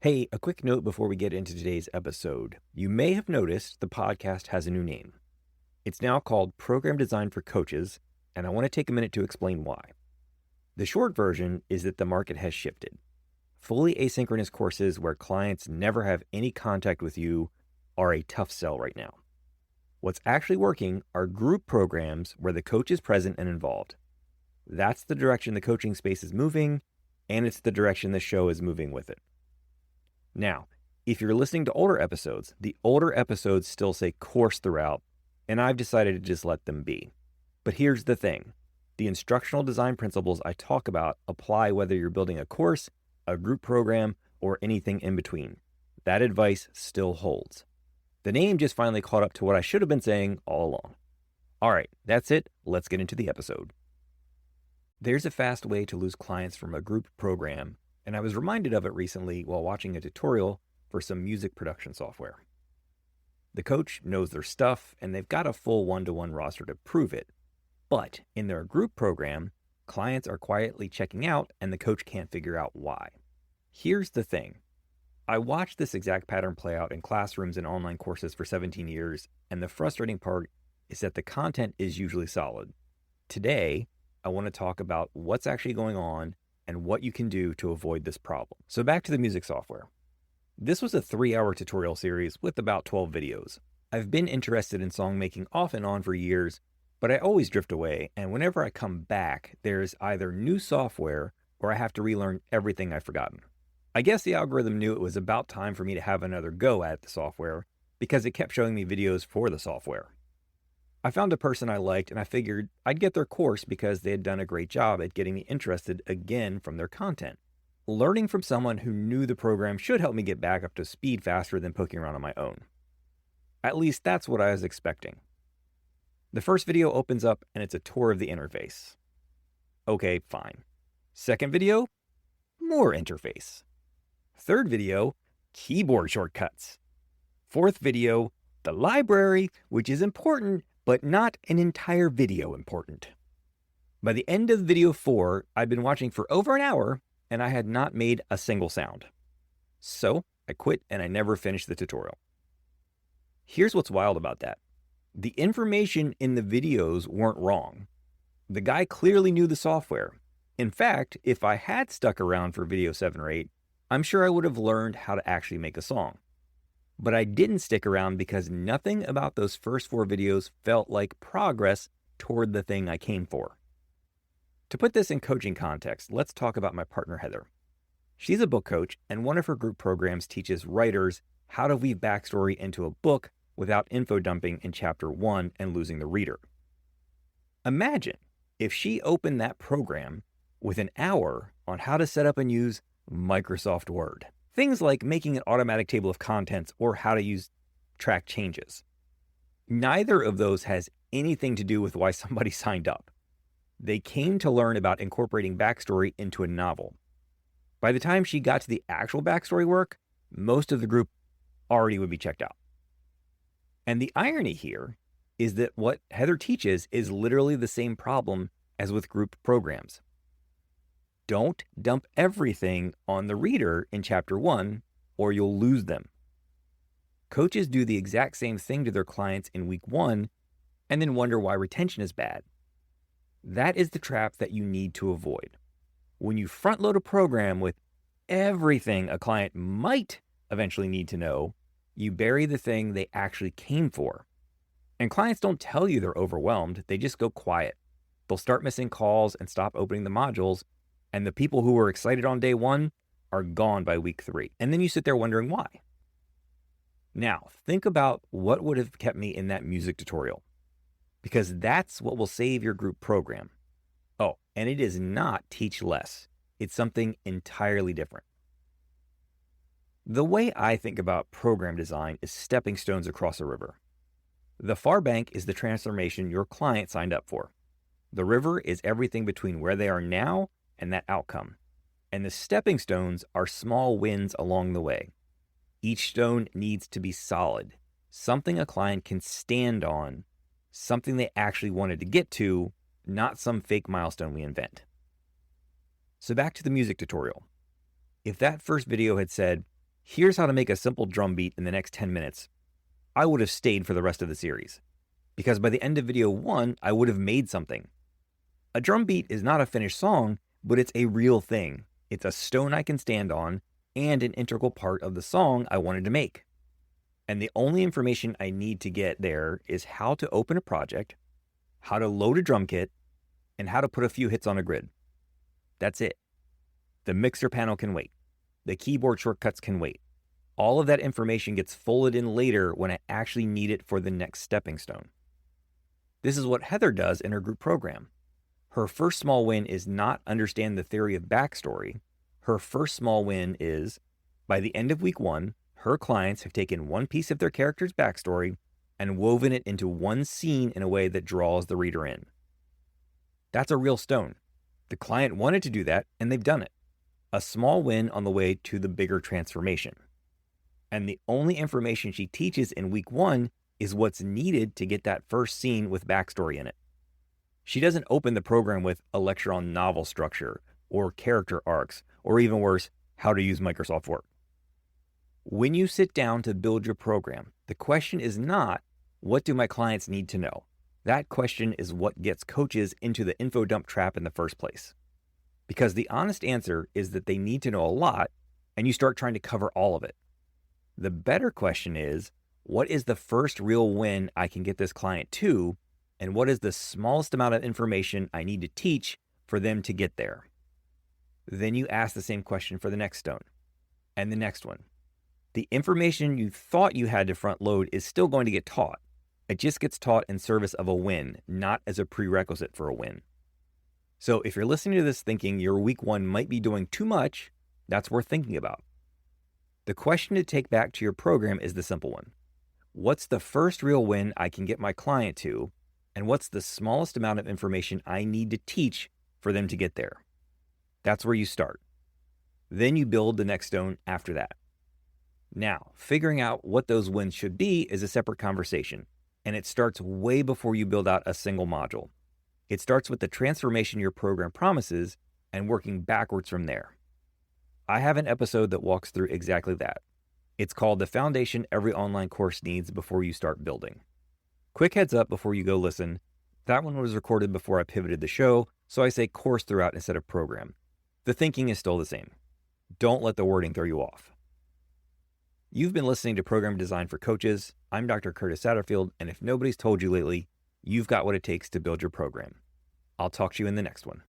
Hey, a quick note before we get into today's episode. You may have noticed the podcast has a new name. It's now called Program Design for Coaches, and I want to take a minute to explain why. The short version is that the market has shifted. Fully asynchronous courses where clients never have any contact with you are a tough sell right now. What's actually working are group programs where the coach is present and involved. That's the direction the coaching space is moving, and it's the direction the show is moving with it. Now, if you're listening to older episodes, the older episodes still say course throughout, and I've decided to just let them be. But here's the thing. The instructional design principles I talk about apply whether you're building a course, a group program, or anything in between. That advice still holds. The name just finally caught up to what I should have been saying all along. All right, that's it. Let's get into the episode. There's a fast way to lose clients from a group program, and I was reminded of it recently while watching a tutorial for some music production software. The coach knows their stuff, and they've got a full one-to-one roster to prove it. But in their group program, clients are quietly checking out, and the coach can't figure out why. Here's the thing. I watched this exact pattern play out in classrooms and online courses for 17 years, and the frustrating part is that the content is usually solid. Today, I want to talk about what's actually going on and what you can do to avoid this problem. So back to the music software. This was a 3-hour tutorial series with about 12 videos. I've been interested in song making off and on for years, but I always drift away, and whenever I come back, there's either new software or I have to relearn everything I've forgotten. I guess the algorithm knew it was about time for me to have another go at the software because it kept showing me videos for the software. I found a person I liked, and I figured I'd get their course because they had done a great job at getting me interested again from their content. Learning from someone who knew the program should help me get back up to speed faster than poking around on my own. At least that's what I was expecting. The first video opens up and it's a tour of the interface. Okay, fine. Second video, more interface. Third video, keyboard shortcuts. Fourth video, the library, which is important, but not an entire video important. By the end of video 4, I'd been watching for over an hour, and I had not made a single sound. So I quit and I never finished the tutorial. Here's what's wild about that. The information in the videos weren't wrong. The guy clearly knew the software. In fact, if I had stuck around for video 7 or 8, I'm sure I would have learned how to actually make a song. But I didn't stick around because nothing about those first 4 videos felt like progress toward the thing I came for. To put this in coaching context, let's talk about my partner, Heather. She's a book coach, and one of her group programs teaches writers how to weave backstory into a book without info dumping in chapter 1 and losing the reader. Imagine if she opened that program with an hour on how to set up and use Microsoft Word. Things like making an automatic table of contents or how to use track changes. Neither of those has anything to do with why somebody signed up. They came to learn about incorporating backstory into a novel. By the time she got to the actual backstory work, most of the group already would be checked out. And the irony here is that what Heather teaches is literally the same problem as with group programs. Don't dump everything on the reader in chapter 1 or you'll lose them. Coaches do the exact same thing to their clients in week 1 and then wonder why retention is bad. That is the trap that you need to avoid. When you front load a program with everything a client might eventually need to know, you bury the thing they actually came for. And clients don't tell you they're overwhelmed, they just go quiet. They'll start missing calls and stop opening the modules, and the people who were excited on day 1 are gone by week 3. And then you sit there wondering why. Now, think about what would have kept me in that music tutorial, because that's what will save your group program. Oh, and it is not teach less. It's something entirely different. The way I think about program design is stepping stones across a river. The far bank is the transformation your client signed up for. The river is everything between where they are now and that outcome. And the stepping stones are small wins along the way. Each stone needs to be solid, something a client can stand on, something they actually wanted to get to, not some fake milestone we invent. So back to the music tutorial. If that first video had said, here's how to make a simple drum beat in the next 10 minutes, I would have stayed for the rest of the series. Because by the end of video 1, I would have made something. A drum beat is not a finished song, but it's a real thing. It's a stone I can stand on and an integral part of the song I wanted to make. And the only information I need to get there is how to open a project, how to load a drum kit, and how to put a few hits on a grid. That's it. The mixer panel can wait. The keyboard shortcuts can wait. All of that information gets folded in later when I actually need it for the next stepping stone. This is what Heather does in her group program. Her first small win is not understand the theory of backstory. Her first small win is, by the end of week 1, her clients have taken one piece of their character's backstory and woven it into one scene in a way that draws the reader in. That's a real stone. The client wanted to do that, and they've done it. A small win on the way to the bigger transformation. And the only information she teaches in week 1 is what's needed to get that first scene with backstory in it. She doesn't open the program with a lecture on novel structure or character arcs, or even worse, how to use Microsoft Word. When you sit down to build your program, the question is not, what do my clients need to know? That question is what gets coaches into the info dump trap in the first place. Because the honest answer is that they need to know a lot, and you start trying to cover all of it. The better question is, what is the first real win I can get this client to, and what is the smallest amount of information I need to teach for them to get there? Then you ask the same question for the next stone, and the next one. The information you thought you had to front load is still going to get taught. It just gets taught in service of a win, not as a prerequisite for a win. So if you're listening to this thinking your week 1 might be doing too much, that's worth thinking about. The question to take back to your program is the simple one. What's the first real win I can get my client to, and what's the smallest amount of information I need to teach for them to get there? That's where you start. Then you build the next stone after that. Now, figuring out what those wins should be is a separate conversation, and it starts way before you build out a single module. It starts with the transformation your program promises and working backwards from there. I have an episode that walks through exactly that. It's called The Foundation Every Online Course Needs Before You Start Building. Quick heads up before you go listen, that one was recorded before I pivoted the show, so I say course throughout instead of program. The thinking is still the same. Don't let the wording throw you off. You've been listening to Program Design for Coaches. I'm Dr. Curtis Satterfield, and if nobody's told you lately, you've got what it takes to build your program. I'll talk to you in the next one.